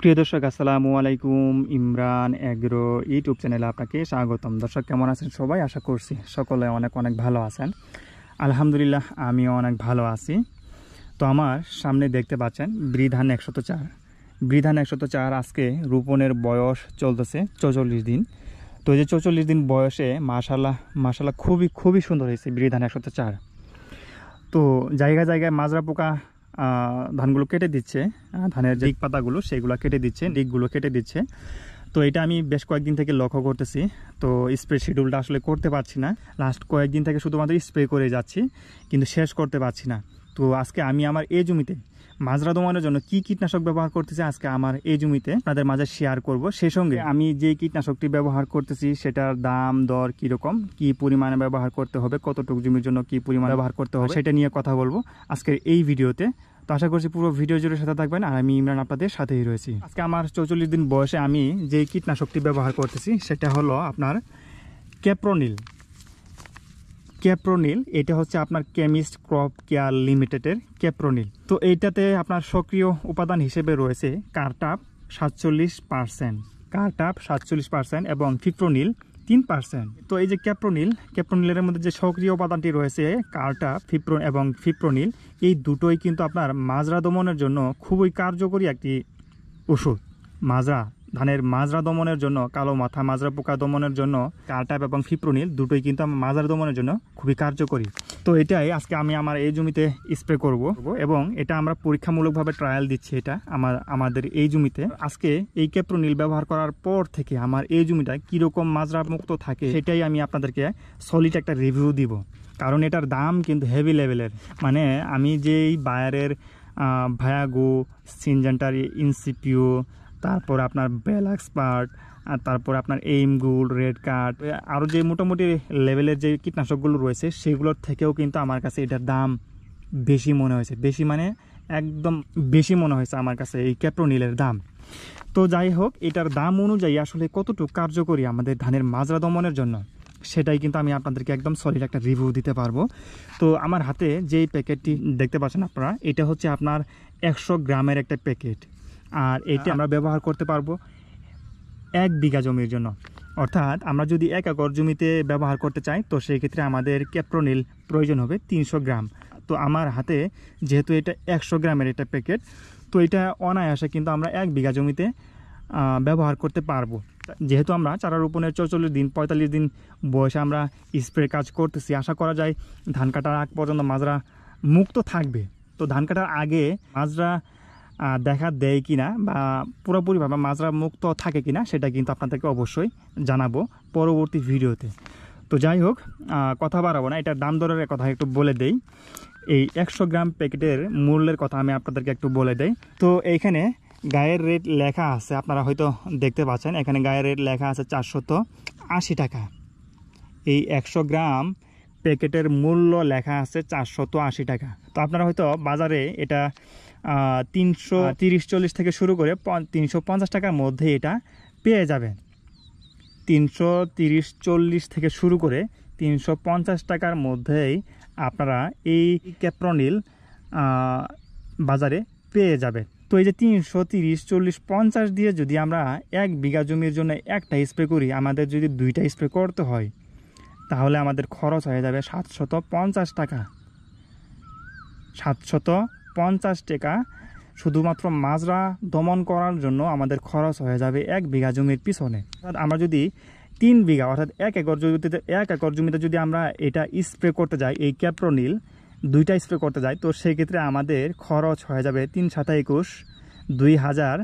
প্রিয় দর্শক আসসালামু আলাইকুম। ইমরান এগ্রো ইউটিউব চ্যানেলে আপনাকে স্বাগতম। দর্শক কেমন আছেন সবাই? আশা করছি সকলে অনেক অনেক ভালো আছেন। আলহামদুলিল্লাহ আমিও অনেক ভালো আছি। তো আমার সামনে দেখতে পাচ্ছেন বৃধান 104। বৃধান 104 আজকে রোপণের বয়স চলতেছে 44 দিন। তো এই যে 44 দিন বয়সে মাশাল্লাহ খুবই সুন্দর হয়েছে বৃধান 104। তো জায়গায় জায়গায় মাজরা পোকা ধানগুলো কেটে দিচ্ছে, ধানের দিক পাতাগুলো সেগুলো কেটে দিচ্ছে, দিকগুলো কেটে দিচ্ছে। তো এটা আমি বেশ কয়েকদিন থেকে লক্ষ্য করতেছি। তো স্প্রে শিডিউলটা আসলে করতে পারছি না, লাস্ট কয়েকদিন থেকে শুধুমাত্র স্প্রে করে যাচ্ছি, কিন্তু শেষ করতে পারছি না। তো আজকে আমি আমার এই জমিতে মাজরা দমনের জন্য কি কীটনাশক ব্যবহার করতেছি আজকে আমার এই জমিতে আপনাদের মাঝে শেয়ার করব। সেই সঙ্গে আমি যে কীটনাশকটি ব্যবহার করতেছি সেটার দাম দর কীরকম, কি পরিমাণে ব্যবহার করতে হবে, কতটুকু জমির জন্য কি পরিমাণ ব্যবহার করতে হবে সেটা নিয়ে কথা বলবো আজকের এই ভিডিওতে। তো আশা করছি পুরো ভিডিও জুড়ে সাথে থাকবেন, আর আমি ইমরান আপনাদের সাথেই রয়েছি। আজকে আমার 44 দিন বয়সে আমি যে কীটনাশকটি ব্যবহার করতেছি সেটা হলো আপনার ক্যাপ্রোনিল। এটা হচ্ছে আপনার কেমিস্ট ক্রপ কেয়ার লিমিটেডের ক্যাপ্রোনিল। তো এইটাতে আপনার সক্রিয় উপাদান হিসেবে রয়েছে কার্টাপ 47% এবং ফিপ্রোনিল 3%। তো এই যে ক্যাপ্রোনিলের মধ্যে যে সক্রিয় উপাদানটি রয়েছে কার্টাপ এবং ফিপ্রোনিল, এই দুটোই কিন্তু আপনার মাজরা দমনের জন্য খুবই কার্যকরী একটি ওষুধ। ধানের মাজরা দমনের জন্য, কালো মাথা মাজরা পোকা দমনের জন্য কার্টাপ এবং ফিপ্রোনিল দুটোই কিন্তু আমার মাজরা দমনের জন্য খুবই কার্যকরী। তো এটাই আজকে আমি আমার এই জমিতে স্প্রে করব এবং এটা আমরা পরীক্ষামূলকভাবে ট্রায়াল দিচ্ছি এটা আমাদের এই জমিতে। আজকে এই ক্যাপ্রোনিল ব্যবহার করার পর থেকে আমার এই জমিটা কীরকম মাজরা মুক্ত থাকে সেটাই আমি আপনাদেরকে সলিড একটা রিভিউ দিব। কারণ এটার দাম কিন্তু হেভি লেভেলের। মানে আমি যেই বায়ারের ভায়াগো, সিনজেন্টার ইনসিপিও, তারপর আপনার বেল এক্সপার্ট, আর তারপর আপনার এইমগুল, রেড কার্ড, আরও যে মোটামুটি লেভেলের যে কীটনাশকগুলো রয়েছে সেগুলোর থেকেও কিন্তু আমার কাছে এটার দাম বেশি মনে হয়েছে। বেশি মানে একদম বেশি মনে হয়েছে আমার কাছে এই ক্যাপ্রোনিলের দাম। তো যাই হোক, এটার দাম অনুযায়ী আসলে কতটুকু কার্যকরী আমাদের ধানের মাজরা দমনের জন্য সেটাই কিন্তু আমি আপনাদেরকে একদম সলিড একটা রিভিউ দিতে পারবো। তো আমার হাতে যেই প্যাকেটটি দেখতে পাচ্ছেন আপনারা, এটা হচ্ছে আপনার 100 গ্রামের একটা প্যাকেট। আর এটা আমরা ব্যবহার করতে পারবো 1 বিঘা জমির জন্য। অর্থাৎ আমরা যদি 1 একর জমিতে ব্যবহার করতে চাই তো সেই ক্ষেত্রে আমাদের ক্যাপ্রোনিল প্রয়োজন হবে 300 গ্রাম। তো আমার হাতে যেহেতু এটা 100 গ্রামের একটা প্যাকেট, তো এটা অনায়াসে কিন্তু আমরা 1 বিঘা জমিতে ব্যবহার করতে পারবো। যেহেতু আমরা চারা রোপণের 45 দিন বয়সে আমরা স্প্রে কাজ করতেছি, আশা করা যায় ধান কাটার আগ পর্যন্ত মাজরা মুক্ত থাকবে। তো ধান কাটার আগে মাজরা দেখা দেয় কিনা বা পুরোপুরিভাবে মাজরা মুক্ত থাকে কিনা সেটা কিন্তু আপনাদেরকে অবশ্যই জানাবো পরবর্তী ভিডিওতে। তো যাই হোক, কথা বাড়াবো না, এটার দাম দরের কথা একটু বলে দেই। এই 100 গ্রাম প্যাকেটের মূল্যের কথা আমি আপনাদেরকে একটু বলে দেই। তো এইখানে গায়ের রেট লেখা আছে, আপনারা হয়তো দেখতে পাচ্ছেন, এখানে গায়ের রেট লেখা আছে 480 টাকা। এই 100 গ্রাম প্যাকেটের মূল্য লেখা আছে 480 টাকা। তো আপনারা হয়তো বাজারে এটা 330-40 থেকে শুরু করে 350 টাকার মধ্যে এটা পেয়ে যাবেন। 330-40 থেকে শুরু করে 350 টাকার মধ্যেই আপনারা এই ক্যাপ্রোনিল বাজারে পেয়ে যাবেন। তো এই যে 330-40-50 দিয়ে যদি আমরা 1 বিঘা জমির জন্য একটা স্প্রে করি, আমাদের যদি 2টা স্প্রে করতে হয় তাহলে আমাদের খরচ হয়ে যাবে 750 টাকা। 750 টাকা শুধুমাত্র মাজরা দমন করার জন্য আমাদের খরচ হয়ে যাবে 1 বিঘা জমির পিছনে। আমরা যদি 3 বিঘা অর্থাৎ 1 একর জমিতে যদি আমরা এটা স্প্রে করতে যাই, এই ক্যাপ্রোনিল 2টা স্প্রে করতে যাই, তো সেই ক্ষেত্রে আমাদের খরচ হয়ে যাবে 3 × 7 = 21,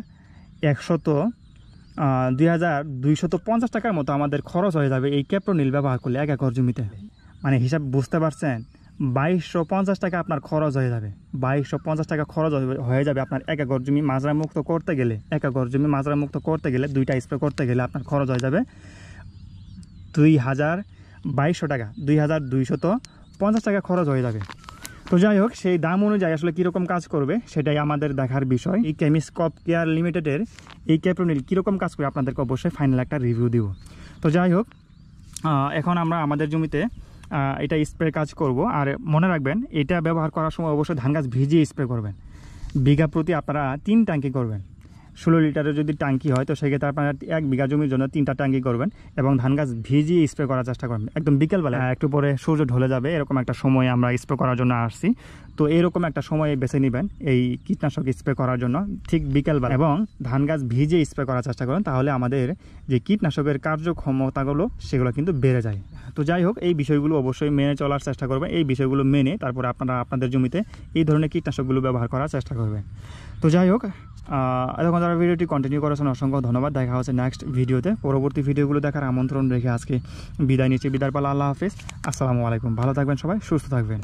2250 টাকার মতো আমাদের খরচ হয়ে যাবে এই ক্যাপ্রোনিল ব্যবহার করলে 1 একর জমিতে। মানে হিসাব বুঝতে পারছেন, 2250 টাকা আপনার খরচ হয়ে যাবে। 2250 টাকা খরচ হয়ে যাবে আপনার 1 একর জমি মাজরা মুক্ত করতে গেলে। 1 একর জমি মাজরা মুক্ত করতে গেলে, 2টা স্প্রে করতে গেলে আপনার খরচ হয়ে যাবে 2200 টাকা, 2250 টাকা খরচ হয়ে যাবে। তো যাই হোক, সেই দাম অনুযায়ী আসলে কীরকম কাজ করবে সেটাই আমাদের দেখার বিষয়। এই কেমিস্ট ক্রপ কেয়ার লিমিটেডের এই ক্যাপ্রোনিল কীরকম কাজ করে আপনাদেরকে অবশ্যই ফাইনাল একটা রিভিউ দিব। তো যাই হোক, এখন আমরা আমাদের জমিতে এটা স্প্রে কাজ করব। আর মনে রাখবেন, এটা ব্যবহার করার সময় অবশ্যই ধান গাছ ভিজিয়ে স্প্রে করবেন। বিঘা প্রতি আপনারা 3 ট্যাঙ্কি করবেন। 16 লিটারের যদি ট্যাঙ্কি হয় তো সেক্ষেত্রে আপনারা 1 বিঘা জমির জন্য 3টা ট্যাঙ্কি করবেন এবং ধান গাছ ভিজিয়ে স্প্রে করার চেষ্টা করবেন একদম বিকেলবেলা, একটু পরে সূর্য ঢলে যাবে এরকম একটা সময় আমরা স্প্রে করার জন্য আসছি। তো এরকম একটা সময় বেছে নেবেন এই কীটনাশক স্প্রে করার জন্য ঠিক বিকেলবেলা, এবং ধান গাছ ভিজিয়ে স্প্রে করার চেষ্টা করেন, তাহলে আমাদের যে কীটনাশকের কার্যক্ষমতাগুলো সেগুলো কিন্তু বেড়ে যায়। তো যাই হোক, এই বিষয়গুলো অবশ্যই মেনে চলার চেষ্টা করবেন, এই বিষয়গুলো মেনে তারপরে আপনারা আপনাদের জমিতে এই ধরনের কীটনাশকগুলো ব্যবহার করার চেষ্টা করবেন। তো যাই হোক, এতক্ষণ যারা ভিডিওটি কন্টিনিউ করেছেন অসংখ্য ধন্যবাদ। দেখা হচ্ছে নেক্সট ভিডিওতে। পরবর্তী ভিডিওগুলো দেখার আমন্ত্রণ রেখে আজকে বিদায় নিচ্ছি। বিদায় পালা, আল্লাহ হাফেজ, আসসালামু আলাইকুম। ভালো থাকবেন সবাই, সুস্থ থাকবেন।